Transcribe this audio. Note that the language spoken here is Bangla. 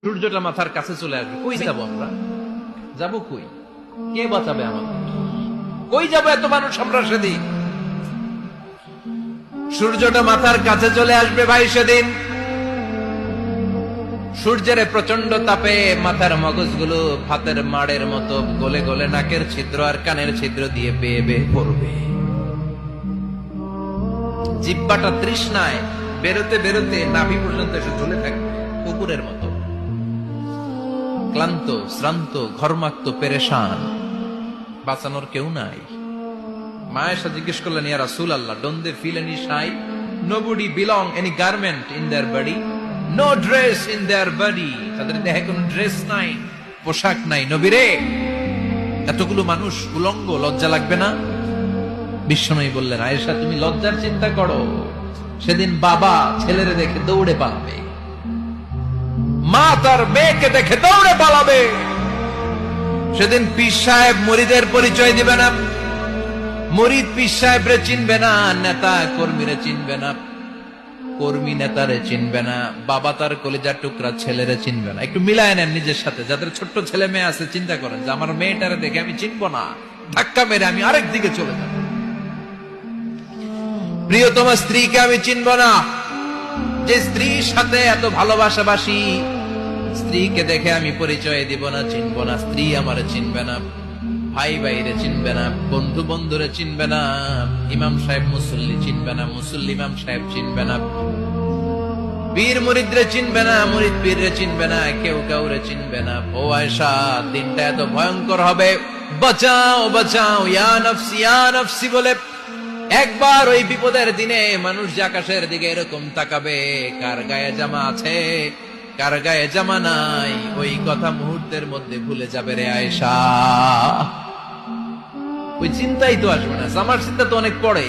সূর্যটা মাথার কাছে চলে আসবে, কই যাবো আমরা? যাবো কই? কে বাঁচাবে আমাদের? কই যাবো এত মানুষ আমরা সেদিন? সূর্যটা মাথার কাছে চলে আসবে ভাই সেদিন। সূর্যের প্রচন্ড তাপে মাথার মগজগুলো ভাতের মাড়ের মতো গলে গলে নাকের ছিদ্র আর কানের ছিদ্র দিয়ে বেয়ে বেয়ে পড়বে। জিহ্বাটা তৃষ্ণায় বেরোতে বেরোতে নাভি পর্যন্ত এসে ঝুলে থাকবে কুকুরের মতো, ক্লান্ত শ্রান্ত ঘর্মাক্ত পেরেশান, বাঁচানোর কেউ নাই। মায়েশা জিজ্ঞেস করলেন, ইয়া রাসূলুল্লাহ, don't they feel any shy? Nobody belong any garment in their body, no dress in their body. তাদের দেহে কোনো ড্রেস নাই, পোশাক নাই। নবী রে, এতগুলো মানুষ উলঙ্গ, লজ্জা লাগবে না? বিশ্বনবী বললেন, আয়েশা তুমি লজ্জার চিন্তা করো, সেদিন বাবা ছেলেরে দেখে দৌড়ে পালাবে, মা তার মেয়েকে দেখে দৌড়ে পালাবে। সেদিন পীর সাহেব মুরিদের পরিচয় দিবে না, মুরিদ পীর সাহেবরে চিনবে না, নেতা কর্মীরে চিনবে না, কর্মী নেতারে চিনবে না, বাবা তার কলিজার টুকরা ছেলেরে চিনবে না। একটু মিলায় নেন নিজের সাথে। যাদের ছোট্ট ছেলে মেয়ে আছে, চিন্তা করেন যে আমার মেয়েটারে দেখে আমি চিনবো না, ধাক্কা মেরে আমি আরেক দিকে চলে যাব। প্রিয়তমা স্ত্রীকে আমি চিনবো না, যে স্ত্রীর সাথে এত ভালোবাসাবাসি, স্ত্রীকে দেখে আমি পরিচয় দিব না, চিনবো না। স্ত্রী আমারে চিনবে না, ভাই ভাইরে চিনবে না, বন্ধু বন্ধুরে চিনবে না, ইমাম সাহেব মুসল্লি চিনবে না, মুসল্লি ইমাম সাহেব চিনবে না, পীর মুরিদরে চিনবে না, মুরিদ পীররে চিনবে না, কেউ কাউরে চিনবে না। ও আয়েশা, দিনটা এত ভয়ঙ্কর হবে, বাঁচাও বাঁচাও, ইয়া নফসি ইয়া নফসি বলে একবার ওই বিপদের দিনে মানুষ যে আকাশের দিকে এরকম তাকাবে, কার গায়ে জামা আছে কার গায়ে জামা নাই, ওই কথা মুহূর্তের মধ্যে ভুলে যাবে রে আয়েশা। ওই চিন্তাই তো আসবে না, জামার চিন্তা তো অনেক পড়ে।